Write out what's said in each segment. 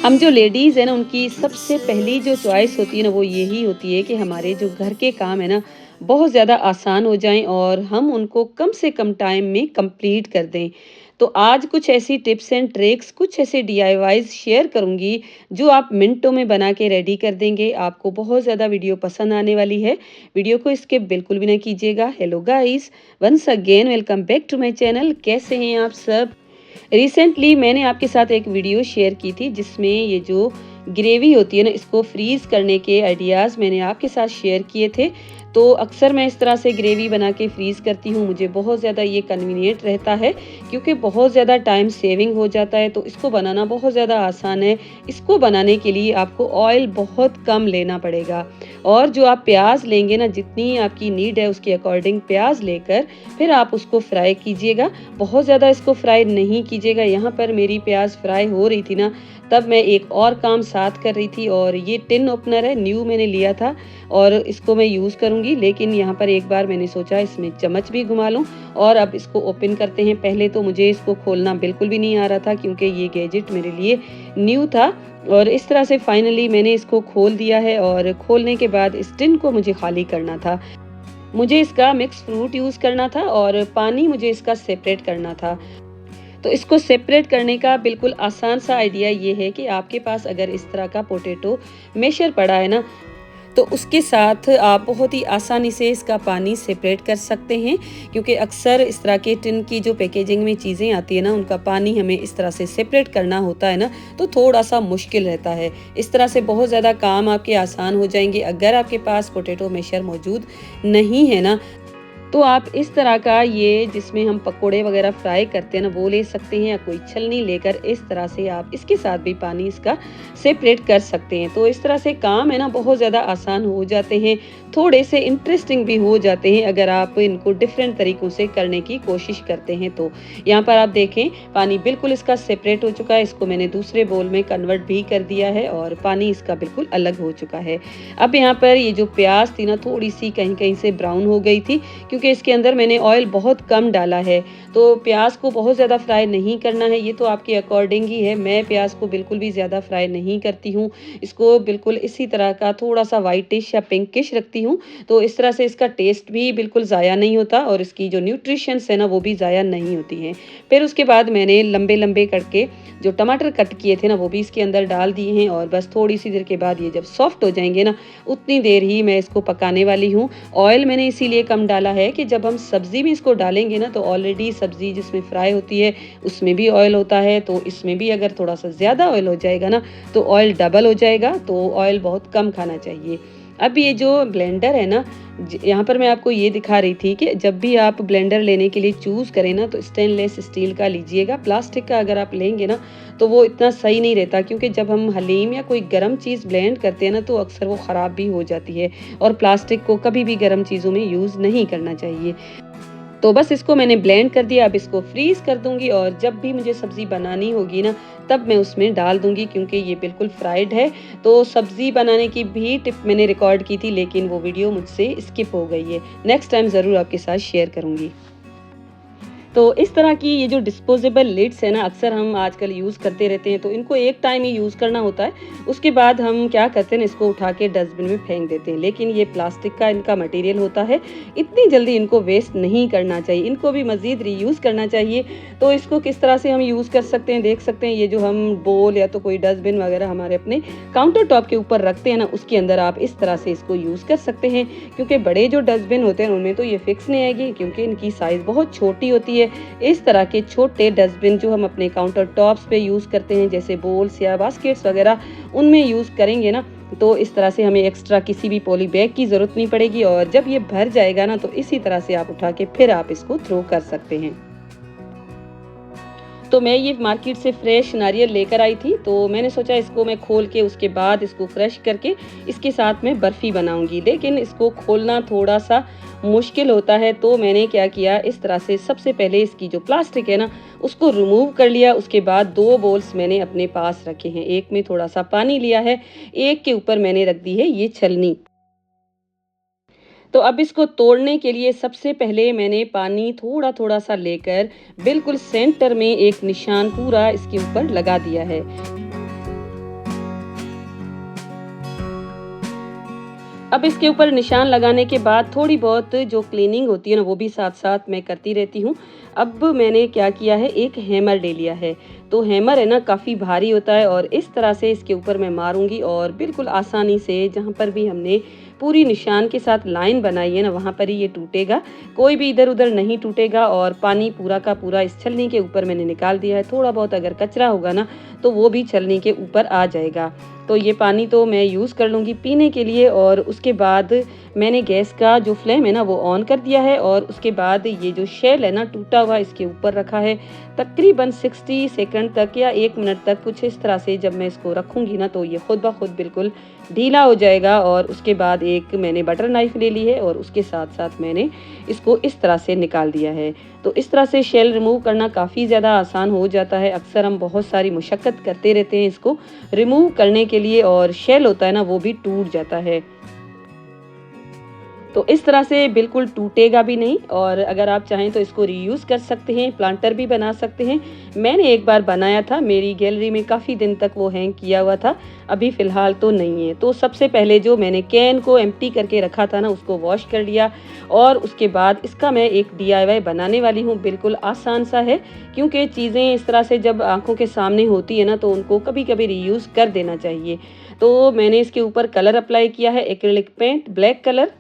हम जो लेडीज़ हैं ना, उनकी सबसे पहली जो चॉइस होती है ना, वो यही होती है कि हमारे जो घर के काम है ना, बहुत ज़्यादा आसान हो जाएँ और हम उनको कम से कम टाइम में कंप्लीट कर दें। तो आज कुछ ऐसी टिप्स एंड ट्रिक्स, कुछ ऐसे डीआईवाईज़ शेयर करूँगी, जो आप मिनटों में बना के रेडी कर देंगे। आपको बहुत ज़्यादा वीडियो पसंद आने वाली है। वीडियो को स्किप बिल्कुल भी ना कीजिएगा। Hello guys, once again welcome back to my channel. कैसे हैं आप सब? रिसेंटली मैंने आपके साथ एक वीडियो शेयर की थी जिसमें ये जो ग्रेवी होती है ना, इसको फ्रीज़ करने के आइडियाज़ मैंने आपके साथ शेयर किए थे। तो अक्सर मैं इस तरह से ग्रेवी बना के फ्रीज़ करती हूँ। मुझे बहुत ज़्यादा ये कन्वीनिएंट रहता है क्योंकि बहुत ज़्यादा टाइम सेविंग हो जाता है, तो इसको बनाना बहुत ज़्यादा आसान है। इसको बनाने के लिए आपको ऑयल बहुत कम लेना पड़ेगा और जो आप प्याज़ लेंगे ना, जितनी आपकी नीड है उसके अकॉर्डिंग प्याज़ लेकर फिर आप उसको फ्राई कीजिएगा। बहुत ज़्यादा इसको फ्राई नहीं कीजिएगा। यहाँ पर मेरी प्याज़ फ्राई हो रही थी ना, तब मैं एक और काम साथ कर रही थी और ये टिन ओपनर है, न्यू मैंने लिया था और इसको मैं यूज़ करूँगी। लेकिन यहाँ पर एक बार मैंने सोचा इसमें चम्मच भी घुमा लूँ और अब इसको ओपन करते हैं। पहले तो मुझे इसको खोलना बिल्कुल भी नहीं आ रहा था क्योंकि ये गैजेट मेरे लिए न्यू था और इस तरह से फाइनली मैंने इसको खोल दिया है और खोलने के बाद इस टिन को मुझे खाली करना था। मुझे इसका मिक्स फ्रूट यूज़ करना था और पानी मुझे इसका सेपरेट करना था। तो इसको सेपरेट करने का बिल्कुल आसान सा आइडिया ये है कि आपके पास अगर इस तरह का पोटैटो मैशर पड़ा है ना, तो उसके साथ आप बहुत ही आसानी से इसका पानी सेपरेट कर सकते हैं क्योंकि अक्सर इस तरह के टिन की जो पैकेजिंग में चीज़ें आती है ना, उनका पानी हमें इस तरह से सेपरेट करना होता है ना, तो थोड़ा सा मुश्किल रहता है। इस तरह से बहुत ज़्यादा काम आपके आसान हो जाएंगे। अगर आपके पास पोटैटो मैशर मौजूद नहीं है ना, तो आप इस तरह का ये जिसमें हम पकोड़े वगैरह फ्राई करते हैं ना, वो ले सकते हैं या कोई छलनी लेकर इस तरह से आप इसके साथ भी पानी इसका सेपरेट कर सकते हैं। तो इस तरह से काम है ना, बहुत ज़्यादा आसान हो जाते हैं, थोड़े से इंटरेस्टिंग भी हो जाते हैं अगर आप इनको डिफरेंट तरीक़ों से करने की कोशिश करते हैं तो। यहाँ पर आप देखें पानी बिल्कुल इसका सेपरेट हो चुका है। इसको मैंने दूसरे बोल में कन्वर्ट भी कर दिया है और पानी इसका बिल्कुल अलग हो चुका है। अब यहाँ पर ये जो प्याज़ थी ना, थोड़ी-सी कहीं-कहीं से ब्राउन हो गई थी क्योंकि इसके अंदर मैंने ऑयल बहुत कम डाला है। तो प्याज़ को बहुत ज़्यादा फ्राई नहीं करना है, ये तो आपके अकॉर्डिंग ही है। मैं प्याज़ को बिल्कुल भी ज़्यादा फ्राई नहीं करती हूँ। इसको बिल्कुल इसी तरह का थोड़ा-सा व्हाइटिश या पिंकिश रखती हूँ, तो इस तरह से इसका टेस्ट भी बिल्कुल ज़ाया नहीं होता और इसकी जो न्यूट्रिशंस है ना, वो भी ज़ाया नहीं होती हैं। फिर उसके बाद मैंने लंबे-लंबे करके जो टमाटर कट किए थे ना, वो भी इसके अंदर डाल दिए हैं और बस थोड़ी-सी देर के बाद ये जब सॉफ्ट हो जाएँगे ना, उतनी देर ही मैं इसको पकाने वाली हूँ। ऑयल मैंने इसीलिए कम डाला है कि जब हम सब्ज़ी में इसको डालेंगे ना, तो ऑलरेडी सब्ज़ी जिसमें फ्राई होती है उसमें भी ऑयल होता है, तो इसमें भी अगर थोड़ा-सा ज़्यादा ऑयल हो जाएगा ना, तो ऑयल डबल हो जाएगा, तो ऑयल बहुत कम खाना चाहिए। अब ये जो ब्लेंडर है ना, यहाँ पर मैं आपको ये दिखा रही थी कि जब भी आप ब्लेंडर लेने के लिए चूज़ करें ना, तो स्टेनलेस स्टील का लीजिएगा। प्लास्टिक का अगर आप लेंगे ना, तो वो इतना सही नहीं रहता क्योंकि जब हम हलीम या कोई गर्म चीज़ ब्लेंड करते हैं ना, तो अक्सर वो ख़राब भी हो जाती है और प्लास्टिक को कभी भी गर्म चीज़ों में यूज़ नहीं करना चाहिए। तो बस इसको मैंने ब्लेंड कर दिया। अब इसको फ्रीज़ कर दूँगी और जब भी मुझे सब्ज़ी बनानी होगी ना, तब मैं उसमें डाल दूँगी क्योंकि ये बिल्कुल फ्राइड है। तो सब्ज़ी बनाने की भी टिप मैंने रिकॉर्ड की थी, लेकिन वो वीडियो मुझसे स्किप हो गई है। नेक्स्ट टाइम ज़रूर आपके साथ शेयर करूँगी। तो इस तरह की ये जो डिस्पोजेबल लिड्स है ना, अक्सर हम आजकल यूज़ करते रहते हैं, तो इनको एक टाइम ही यूज़ करना होता है। उसके बाद हम क्या करते हैं ना, इसको उठा के डस्टबिन में फेंक देते हैं। लेकिन ये प्लास्टिक का इनका मटेरियल होता है, इतनी जल्दी इनको वेस्ट नहीं करना चाहिए, इनको भी मज़ीद रीयूज़ करना चाहिए। तो इसको किस तरह से हम यूज़ कर सकते हैं, देख सकते हैं। ये जो हम बोल या तो कोई डस्टबिन वगैरह हमारे अपने काउंटर टॉप के ऊपर रखते हैं ना, उसके अंदर आप इस तरह से इसको यूज़ कर सकते हैं क्योंकि बड़े जो डस्टबिन होते हैं उनमें तो ये फिक्स नहीं आएगी क्योंकि इनकी साइज़ बहुत छोटी होती है। इस तरह के छोटे डस्टबिन जो हम अपने काउंटर टॉप्स पे यूज़ करते हैं, जैसे बोल्स या बास्केट्स वगैरह, उनमें यूज़ करेंगे ना, तो इस तरह से हमें एक्स्ट्रा किसी भी पॉली बैग की ज़रूरत नहीं पड़ेगी और जब ये भर जाएगा ना, तो इसी तरह से आप उठा के फिर आप इसको थ्रो कर सकते हैं। तो मैं ये मार्केट से फ्रेश नारियल लेकर आई थी, तो मैंने सोचा इसको मैं खोल के उसके बाद इसको क्रश करके इसके साथ मैं बर्फ़ी बनाऊंगी। लेकिन इसको खोलना थोड़ा-सा मुश्किल होता है, तो मैंने क्या किया, इस तरह से सबसे पहले इसकी जो प्लास्टिक है ना, उसको रिमूव कर लिया। उसके बाद 2 बोल्स मैंने अपने पास रखे हैं। एक में थोड़ा-सा पानी लिया है, एक के ऊपर मैंने रख दी है ये छलनी। तो अब इसको तोड़ने के लिए सबसे पहले मैंने पानी थोड़ा-थोड़ा सा लेकर बिल्कुल सेंटर में एक निशान पूरा इसके ऊपर लगा दिया है। अब इसके ऊपर निशान लगाने के बाद थोड़ी बहुत जो क्लीनिंग होती है ना वो भी साथ-साथ मैं करती रहती हूँ। अब मैंने क्या किया है, एक हैमर ले लिया है। तो हैमर है ना काफ़ी भारी होता है और इस तरह से इसके ऊपर मैं मारूँगी और बिल्कुल आसानी से जहाँ पर भी हमने पूरी निशान के साथ लाइन बनाई है ना वहाँ पर ही ये टूटेगा। कोई भी इधर-उधर नहीं टूटेगा और पानी पूरा का पूरा इस छलनी के ऊपर मैंने निकाल दिया है। थोड़ा बहुत अगर कचरा होगा ना तो वो भी छलनी के ऊपर आ जाएगा। तो ये पानी तो मैं यूज़ कर लूँगी पीने के लिए और उसके बाद मैंने गैस का जो फ्लेम है ना वो ऑन कर दिया है और उसके बाद ये जो शेल है ना टूटा हुआ इसके ऊपर रखा है। तकरीबन 60 सेकंड तक या 1 मिनट तक कुछ इस तरह से जब मैं इसको रखूँगी ना तो ये खुद ब खुद बिल्कुल ढीला हो जाएगा और उसके बाद एक मैंने बटर नाइफ़ ले ली है और उसके साथ-साथ मैंने इसको इस तरह से निकाल दिया है। तो इस तरह से शेल रिमूव करना काफ़ी ज़्यादा आसान हो जाता है। अक्सर हम बहुत सारी मशक्क़त करते रहते हैं इसको रिमूव करने के लिए और शेल होता है ना वो भी टूट जाता है। तो इस तरह से बिल्कुल टूटेगा भी नहीं और अगर आप चाहें तो इसको रीयूज़ कर सकते हैं, प्लांटर भी बना सकते हैं। मैंने एक बार बनाया था, मेरी गैलरी में काफ़ी दिन तक वो हैंग किया हुआ था, अभी फ़िलहाल तो नहीं है। तो सबसे पहले जो मैंने कैन को एम्प्टी करके रखा था ना उसको वॉश कर लिया और उसके बाद इसका मैं एक डीआईवाई बनाने वाली हूँ। बिल्कुल आसान सा है क्योंकि चीज़ें इस तरह से जब आँखों के सामने होती है ना तो उनको कभी-कभी रीयूज़ कर देना चाहिए। तो मैंने इसके ऊपर कलर अप्लाई किया है, एक्रिलिक पेंट ब्लैक कलर।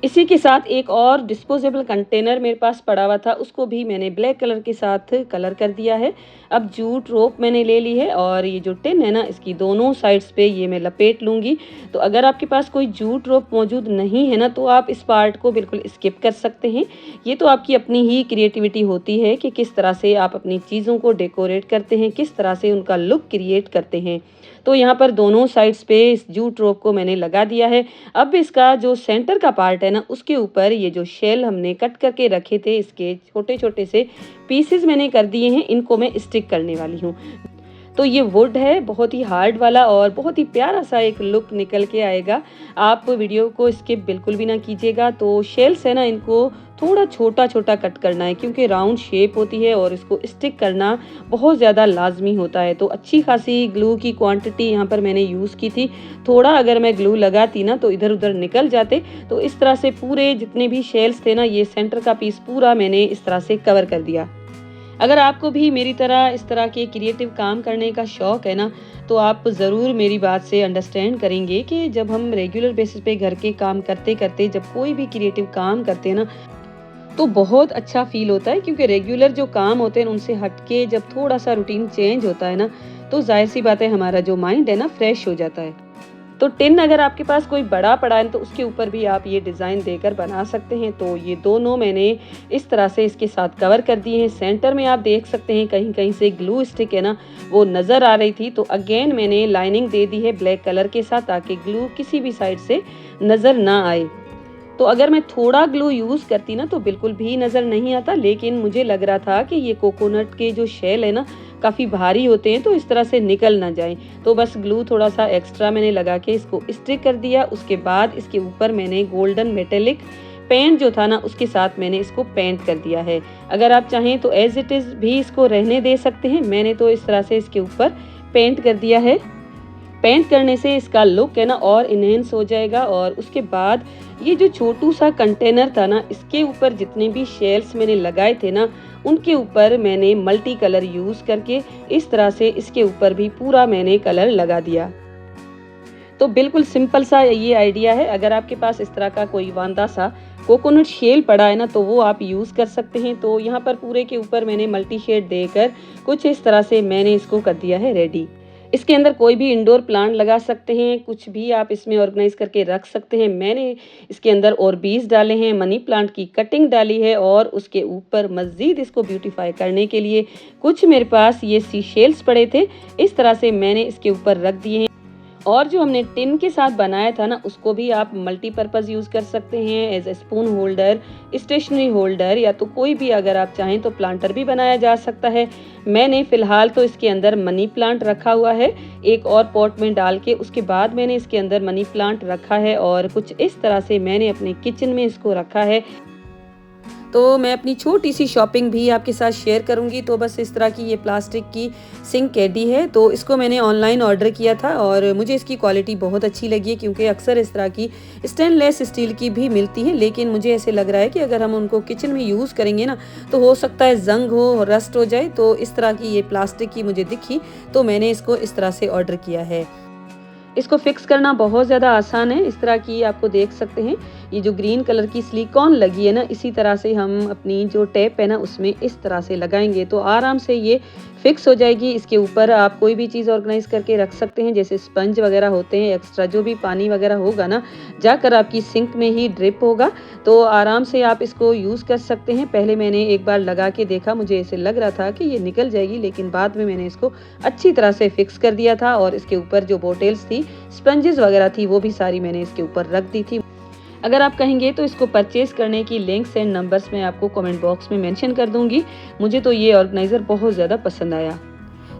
इसी के साथ एक और डिस्पोजेबल कंटेनर मेरे पास पड़ा हुआ था, उसको भी मैंने ब्लैक कलर के साथ कलर कर दिया है। अब जूट रोप मैंने ले ली है और ये जो टिन है ना इसकी दोनों साइड्स पे ये मैं लपेट लूँगी। तो अगर आपके पास कोई जूट रोप मौजूद नहीं है ना तो आप इस पार्ट को बिल्कुल स्किप कर सकते हैं। ये तो आपकी अपनी ही क्रिएटिविटी होती है कि किस तरह से आप अपनी चीज़ों को डेकोरेट करते हैं, किस तरह से उनका लुक क्रिएट करते हैं। तो यहाँ पर दोनों साइड्स पे इस जूट रोप को मैंने लगा दिया है। अब इसका जो सेंटर का पार्ट है ना उसके ऊपर ये जो शेल हमने कट करके रखे थे इसके छोटे-छोटे से पीसेस मैंने कर दिए हैं, इनको मैं स्टिक करने वाली हूँ। तो ये वुड है बहुत ही हार्ड वाला और बहुत ही प्यारा सा एक लुक निकल के आएगा। आप वीडियो को स्किप बिल्कुल भी ना कीजिएगा। तो शेल्स है ना इनको थोड़ा छोटा-छोटा कट करना है क्योंकि राउंड शेप होती है और इसको स्टिक करना बहुत ज़्यादा लाज़मी होता है। तो अच्छी खासी ग्लू की क्वांटिटी यहाँ पर मैंने यूज़ की थी। थोड़ा अगर मैं ग्लू लगाती ना तो इधर-उधर निकल जाते। तो इस तरह से पूरे जितने भी शेल्स थे ना ये सेंटर का पीस पूरा मैंने इस तरह से कवर कर दिया। अगर आपको भी मेरी तरह इस तरह के क्रिएटिव काम करने का शौक़ है ना, तो आप ज़रूर मेरी बात से अंडरस्टैंड करेंगे कि जब हम रेगुलर बेसिस पे घर के काम करते-करते जब कोई भी क्रिएटिव काम करते हैं ना, तो बहुत अच्छा फ़ील होता है क्योंकि रेगुलर जो काम होते हैं उनसे हट के जब थोड़ा-सा रूटीन चेंज होता है ना, तो ज़ाहिर-सी बात है हमारा जो माइंड है ना फ्रेश हो जाता है। तो टिन अगर आपके पास कोई बड़ा पड़ा है तो उसके ऊपर भी आप ये डिज़ाइन देकर बना सकते हैं। तो ये दोनों मैंने इस तरह से इसके साथ कवर कर दिए हैं। सेंटर में आप देख सकते हैं कहीं-कहीं से ग्लू स्टिक है ना वो नज़र आ रही थी। तो अगेन मैंने लाइनिंग दे दी है ब्लैक कलर के साथ ताकि ग्लू किसी भी साइड से नज़र ना आए। तो अगर मैं थोड़ा ग्लू यूज़ करती ना तो बिल्कुल भी नज़र नहीं आता, लेकिन मुझे लग रहा था कि ये कोकोनट के जो शेल है ना काफ़ी भारी होते हैं तो इस तरह से निकल ना जाए। तो बस ग्लू थोड़ा सा एक्स्ट्रा मैंने लगा के इसको स्टिक कर दिया। उसके बाद इसके ऊपर मैंने गोल्डन मेटेलिक पेंट जो था ना उसके साथ मैंने इसको पेंट कर दिया है। अगर आप चाहें तो एज़ इट इज़ भी इसको रहने दे सकते हैं। मैंने तो इस तरह से इसके ऊपर पेंट कर दिया है। पेंट करने से इसका लुक है ना और इन्हेंस हो जाएगा। और उसके बाद ये जो छोटू सा कंटेनर था ना इसके ऊपर जितने भी शेल्स मैंने लगाए थे ना उनके ऊपर मैंने मल्टी कलर यूज़ करके इस तरह से इसके ऊपर भी पूरा मैंने कलर लगा दिया। तो बिल्कुल सिंपल सा ये आइडिया है। अगर आपके पास इस तरह का कोई वांदा सा कोकोनट शेल पड़ा है ना तो वो आप यूज़ कर सकते हैं। तो यहाँ पर पूरे के ऊपर मैंने मल्टी शेड देकर कुछ इस तरह से मैंने इसको कर दिया है रेडी। इसके अंदर कोई भी इंडोर प्लांट लगा सकते हैं, कुछ भी आप इसमें ऑर्गेनाइज करके रख सकते हैं। मैंने इसके अंदर ऑर्बीज डाले हैं, मनी प्लांट की कटिंग डाली है और उसके ऊपर मज़ीद इसको ब्यूटीफाई करने के लिए कुछ मेरे पास ये सी शेल्स पड़े थे, इस तरह से मैंने इसके ऊपर रख दिए हैं। और जो हमने टिन के साथ बनाया था ना उसको भी आप मल्टीपर्पज़ यूज़ कर सकते हैं as a spoon holder, stationery holder, या तो कोई भी अगर आप चाहें तो प्लांटर भी बनाया जा सकता है। मैंने फ़िलहाल तो इसके अंदर मनी प्लांट रखा हुआ है एक और पॉट में डाल के, उसके बाद मैंने इसके अंदर मनी प्लांट रखा है और कुछ इस तरह से मैंने अपने किचन में इसको रखा है। तो मैं अपनी छोटी-सी शॉपिंग भी आपके साथ शेयर करूँगी। तो बस इस तरह की ये प्लास्टिक की सिंक कैडी है, तो इसको मैंने ऑनलाइन ऑर्डर किया था और मुझे इसकी क्वालिटी बहुत अच्छी लगी है, क्योंकि अक्सर इस तरह की स्टेनलेस स्टील की भी मिलती हैं, लेकिन मुझे ऐसे लग रहा है कि अगर हम उनको किचन में यूज़ करेंगे ना, तो हो सकता है ज़ंग हो, रस्ट हो जाए। तो इस तरह की ये प्लास्टिक की मुझे दिखी, तो मैंने इसको इस तरह से ऑर्डर किया है। इसको फिक्स करना बहुत ज़्यादा आसान है। इस तरह की आपको देख सकते हैं, ये जो ग्रीन कलर की सिलिकॉन लगी है ना, इसी तरह से हम अपनी जो टेप है ना उसमें इस तरह से लगाएंगे तो आराम से ये फिक्स हो जाएगी। इसके ऊपर आप कोई भी चीज़ ऑर्गेनाइज करके रख सकते हैं, जैसे स्पंज वगैरह होते हैं, एक्स्ट्रा जो भी पानी वगैरह होगा ना, जाकर आपकी सिंक में ही ड्रिप होगा। तो आराम से आप इसको यूज़ कर सकते हैं। पहले मैंने एक बार लगा के देखा, मुझे ऐसे लग रहा था कि ये निकल जाएगी, लेकिन बाद में मैंने इसको अच्छी तरह से फिक्स कर दिया था और इसके ऊपर जो बॉटल्स थी, स्पंजेस वगैरह थी, वो भी सारी मैंने इसके ऊपर रख दी थी। अगर आप कहेंगे तो इसको परचेज़ करने की लिंक्स एंड नंबर्स मैं आपको कमेंट बॉक्स में मेंशन कर दूँगी। मुझे तो ये ऑर्गेनाइज़र बहुत ज़्यादा पसंद आया।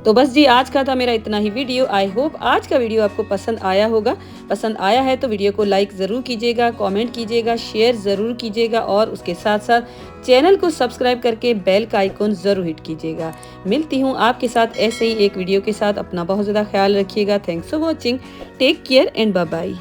तो बस जी, आज का था मेरा इतना ही वीडियो। आई होप आज का वीडियो आपको पसंद आया होगा। पसंद आया है तो वीडियो को लाइक ज़रूर कीजिएगा, कमेंट कीजिएगा, शेयर ज़रूर कीजिएगा और उसके साथ-साथ चैनल को सब्सक्राइब करके बेल का आइकॉन ज़रूर हिट कीजिएगा। मिलती हूँ आपके साथ ऐसे ही एक वीडियो के साथ। अपना बहुत ज़्यादा ख्याल रखिएगा। Thanks for watching. Take care and bye bye.